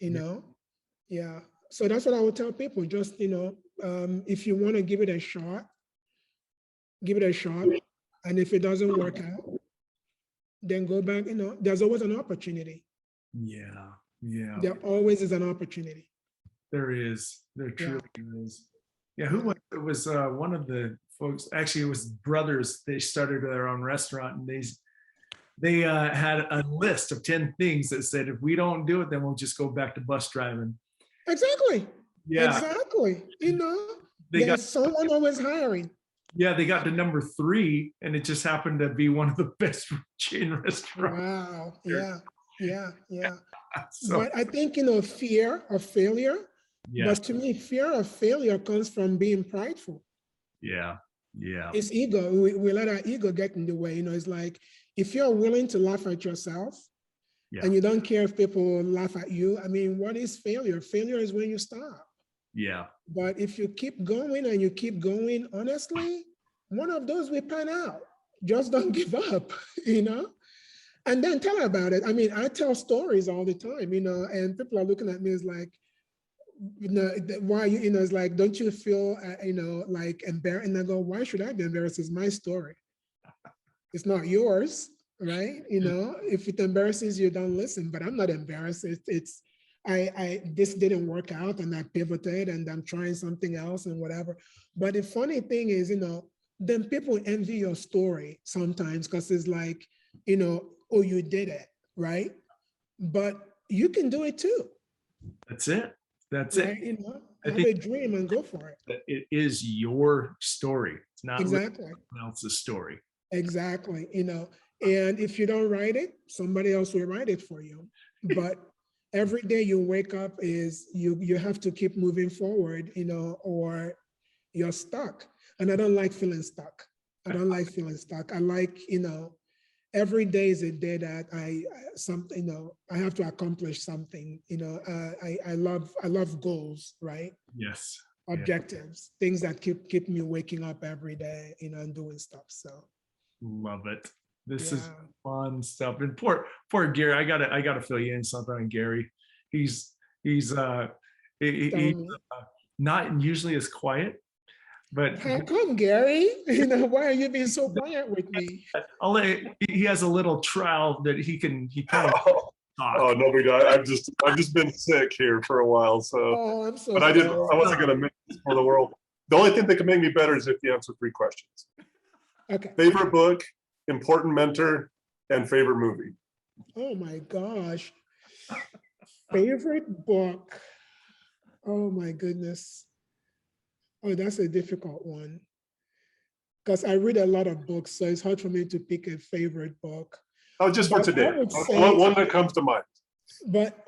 Speaker 2: Yeah. So that's what I would tell people. Just, if you want to give it a shot, give it a shot. And if it doesn't work out, then go back, there's always an opportunity. Yeah. Yeah. There always is an opportunity. There is. There truly is. Yeah. It was one of the folks, actually it was brothers. They started their own restaurant and
Speaker 1: they had a list of 10 things that said, if we don't do it, then we'll just go back to bus driving.
Speaker 2: Exactly.
Speaker 1: Yeah.
Speaker 2: Exactly. You know,
Speaker 1: They got,
Speaker 2: there's someone always hiring.
Speaker 1: yeah, they got to number 3, and it just happened to be one of the best chain restaurants.
Speaker 2: Wow. Yeah. Yeah. Yeah.
Speaker 1: So,
Speaker 2: But I think, you know, fear of failure.
Speaker 1: yes,
Speaker 2: But to me, fear of failure comes from being prideful.
Speaker 1: yeah, yeah,
Speaker 2: It's ego. We let our ego get in the way. You know, it's like if you're willing to laugh at yourself
Speaker 1: yeah,
Speaker 2: and you don't care if people laugh at you, I mean, what is failure? Failure is when you stop.
Speaker 1: yeah,
Speaker 2: But if you keep going and you keep going, honestly, one of those will pan out. Just don't give up, you know? And then tell about it. I mean, I tell stories all the time, you know, and people are looking at me as like, you know, why, you know, it's like, don't you feel, you know, like embarrassed? And I go, why should I be embarrassed? It's my story. It's not yours, right? You know, if it embarrasses you, don't listen, but I'm not embarrassed. This didn't work out and I pivoted and I'm trying something else and whatever. But the funny thing is, you know, then people envy your story sometimes because it's like, you know, oh, you did it, right? But you can do it too.
Speaker 1: that's it. That's
Speaker 2: Right?
Speaker 1: it.
Speaker 2: You know,
Speaker 1: I
Speaker 2: have
Speaker 1: think
Speaker 2: a dream and go for it.
Speaker 1: that it is your story. It's not
Speaker 2: Exactly.
Speaker 1: someone else's story.
Speaker 2: Exactly. You know, and if you don't write it, somebody else will write it for you. But every day you wake up is you have to keep moving forward, you know, or you're stuck. And I don't like feeling stuck. I don't like feeling stuck. I like, you know, every day is a day that you know, I have to accomplish something. You know, I love goals, right?
Speaker 1: Yes.
Speaker 2: Objectives, things that keep me waking up every day, you know, and doing stuff. So
Speaker 1: Love it. This
Speaker 2: yeah.
Speaker 1: is fun stuff. And poor Gary, I gotta fill you in something on Gary. He's he's not usually as quiet, but
Speaker 2: How come, Gary? You know, why are you being so quiet with me?
Speaker 1: he has a little trial that he kind of talk.
Speaker 3: Oh, nobody. I've just been sick here for a while, so.
Speaker 2: Oh, I'm so
Speaker 3: But
Speaker 2: sorry.
Speaker 3: I wasn't gonna make this for the world. The only thing that can make me better is if you answer 3 questions.
Speaker 2: Okay.
Speaker 3: Favorite book, important mentor, and favorite movie.
Speaker 2: Oh my gosh. Favorite book. Oh my goodness. Oh, that's a difficult one. Because I read a lot of books, so it's hard for me to pick a favorite book.
Speaker 3: Oh, just for
Speaker 2: But I
Speaker 3: today.
Speaker 2: would say-
Speaker 3: One that comes to mind.
Speaker 2: But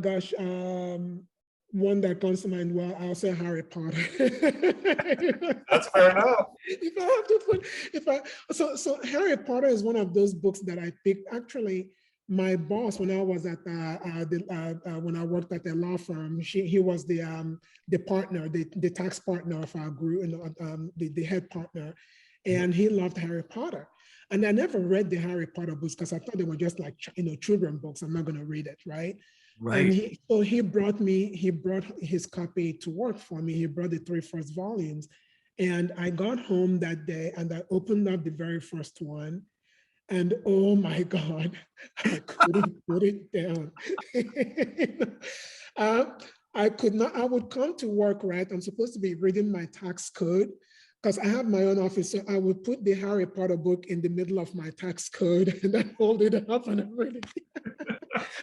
Speaker 2: gosh, one that comes to mind, well, I'll say Harry Potter.
Speaker 3: That's fair enough.
Speaker 2: If I have to put, so Harry Potter is one of those books that I picked. Actually, my boss, when I was at when I worked at the law firm, he was the partner, the tax partner of our group, you know, the head partner, and he loved Harry Potter. And I never read the Harry Potter books because I thought they were just like, you know, children books. I'm not going to read it, right?
Speaker 1: Right.
Speaker 2: And he brought his copy to work for me. He brought the 3 first volumes. And I got home that day and I opened up the very first one. And oh my God, I couldn't put it down. I could not, I would come to work, right? I'm supposed to be reading my tax code because I have my own office. So I would put the Harry Potter book in the middle of my tax code and then hold it up and read it.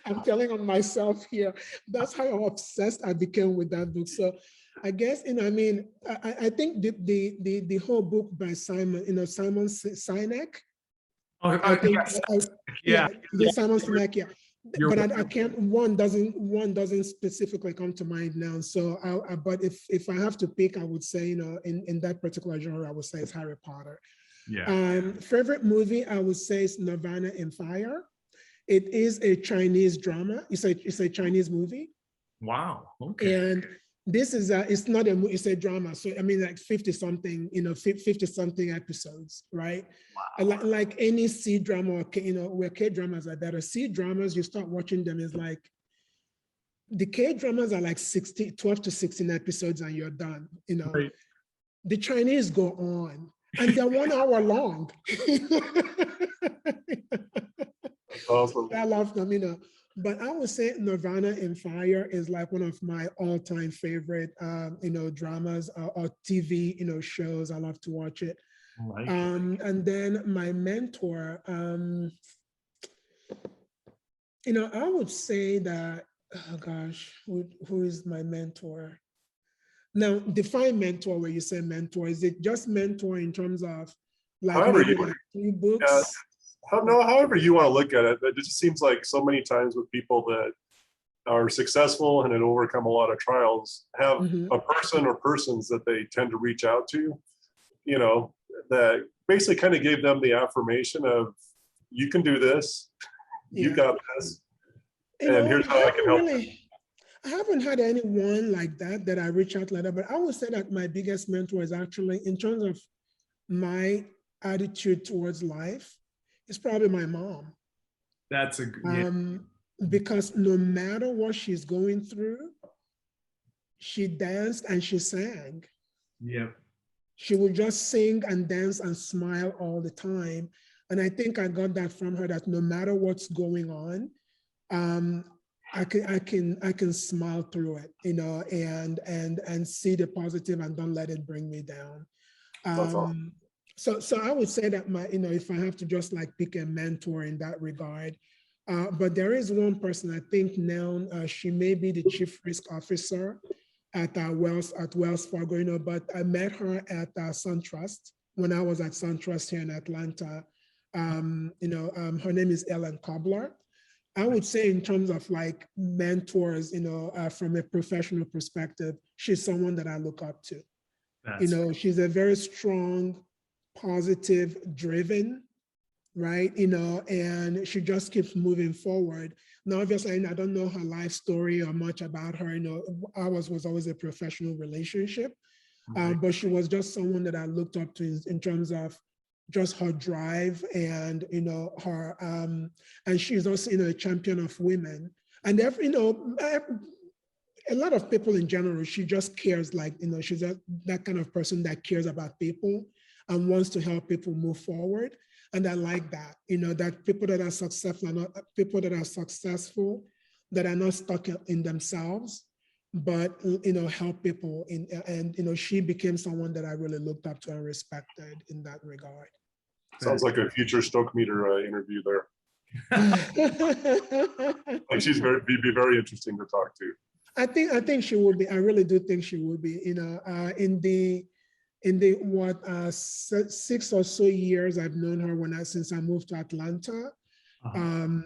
Speaker 2: I'm telling on myself here. That's how obsessed I became with that book. So I guess, you know, I mean, I think the whole book by Simon, you know, Simon Sinek. I think,
Speaker 1: yes.
Speaker 2: Simon Sinek, yeah.
Speaker 1: You're
Speaker 2: But I can't. One doesn't specifically come to mind now. So, but if I have to pick, I would say, you know, in that particular genre, I would say it's Harry Potter.
Speaker 1: Yeah.
Speaker 2: Favorite movie, I would say is Nirvana in Fire. It is a Chinese drama. It's a Chinese movie.
Speaker 1: Wow. Okay.
Speaker 2: And this is it's not a, it's a drama. So I mean, like 50 something, you know, 50 something episodes, right?
Speaker 1: Wow.
Speaker 2: Like any C drama, or, you know, where K dramas are better. C dramas, you start watching them, is like, the K dramas are like 12 to 16 episodes and you're done, you know.
Speaker 1: Right.
Speaker 2: The Chinese go on and they're 1 hour long.
Speaker 3: Awesome.
Speaker 2: I love them, you know. But I would say Nirvana in Fire is like one of my all-time favorite, you know, dramas or TV, you know, shows. I love to watch it.
Speaker 1: Right.
Speaker 2: And then my mentor, I would say that, oh gosh, who is my mentor? Now, define mentor where you say mentor. Is it just mentor in terms of like
Speaker 3: However
Speaker 2: maybe
Speaker 3: you,
Speaker 2: like 3
Speaker 3: yeah,
Speaker 2: books?
Speaker 3: no, however you want to look at it, it just seems like so many times with people that are successful and had overcome a lot of trials have
Speaker 2: Mhm.
Speaker 3: a person or persons that they tend to reach out to, you know, that basically kind of gave them the affirmation of, you can do this, you
Speaker 2: Yeah.
Speaker 3: got this, and here's how I can help you.
Speaker 2: I haven't had anyone like that I reach out like that, but I would say that my biggest mentor is actually in terms of my attitude towards life, it's probably my mom.
Speaker 1: That's yeah.
Speaker 2: Because no matter what she's going through, she danced and she sang.
Speaker 1: Yep.
Speaker 2: She would just sing and dance and smile all the time. And I think I got that from her, that no matter what's going on, I can smile through it, and see the positive and don't let it bring me down.
Speaker 3: That's awesome.
Speaker 2: So I would say that if I have to just like pick a mentor in that regard, but there is one person I think now, she may be the chief risk officer at Wells Fargo, but I met her at SunTrust when I was at SunTrust here in Atlanta. Her name is Ellen Cobbler. I would say in terms of like mentors, from a professional perspective, she's someone that I look up to. She's a very strong, positive, driven, right? And she just keeps moving forward. Now, obviously, I don't know her life story or much about her. Ours was always a professional relationship, but she was just someone that I looked up to in terms of just her drive and her and she's also a champion of women. And a lot of people in general, she just cares, like she's that kind of person that cares about people and wants to help people move forward. And I like that, that people that are successful are not people that are successful, that are not stuck in themselves, but help people and she became someone that I really looked up to and respected in that regard.
Speaker 3: Sounds like a future Stoke meter interview there. Like she's be very interesting to talk to.
Speaker 2: I think she would be. I really do think she would be. In the 6 or so years I've known her since I moved to Atlanta, and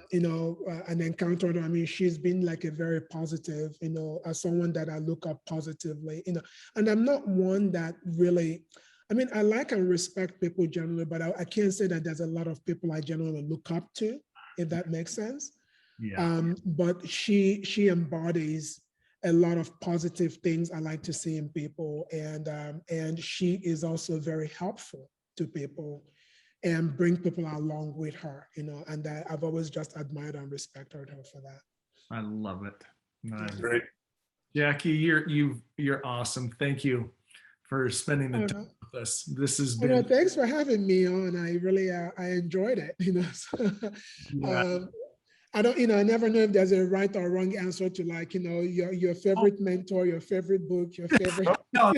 Speaker 2: encountered her. I mean, she's been like a very positive, as someone that I look up positively, and I'm not one that really, I mean, I like and respect people generally, but I can't say that there's a lot of people I generally look up to, if that makes sense.
Speaker 1: Yeah.
Speaker 2: But she embodies a lot of positive things I like to see in people, and she is also very helpful to people and bring people along with her, and I've always just admired and respected her for that.
Speaker 1: I love it. Nice.
Speaker 3: Great.
Speaker 1: Jackie, you're awesome. Thank you for spending the time with us. This has been.
Speaker 2: Thanks for having me on. I really I enjoyed it.
Speaker 1: Yeah.
Speaker 2: I don't, I never know if there's a right or wrong answer to like, your favorite mentor, your favorite book, your favorite.
Speaker 1: No,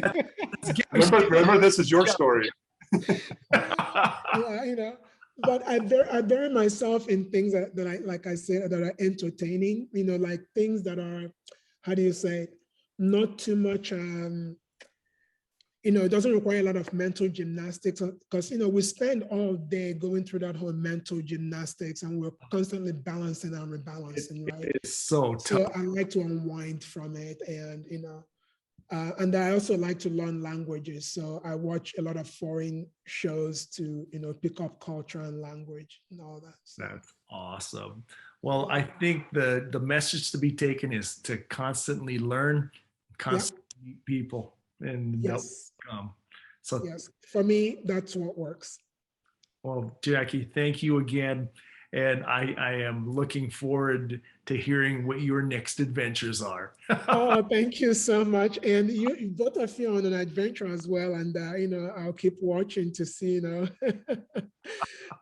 Speaker 3: remember, this is your story.
Speaker 2: Yeah, but I bury myself in things that I, like I said, that are entertaining, like things that are, how do you say, not too much, it doesn't require a lot of mental gymnastics, because, we spend all day going through that whole mental gymnastics and we're constantly balancing and rebalancing, right?
Speaker 1: It's so tough.
Speaker 2: So I like to unwind from it, and, and I also like to learn languages. So I watch a lot of foreign shows to, pick up culture and language and all that. So.
Speaker 1: That's awesome. Well, I think the message to be taken is to constantly learn, constantly meet people, and
Speaker 2: yes.
Speaker 1: come. So
Speaker 2: yes, for me, that's what works.
Speaker 1: Well, Jackie, thank you again. And I am looking forward to hearing what your next adventures are.
Speaker 2: Oh, thank you so much. And you both of you on an adventure as well. And, I'll keep watching to see,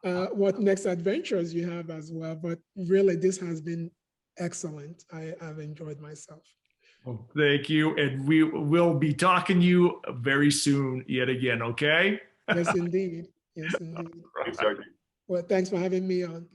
Speaker 2: what next adventures you have as well. But really, this has been excellent. I've enjoyed myself.
Speaker 1: Well, thank you. And we will be talking to you very soon yet again, okay?
Speaker 2: Yes, indeed. Yes, indeed.
Speaker 3: Thanks, Jackie.
Speaker 2: Well, thanks for having me on.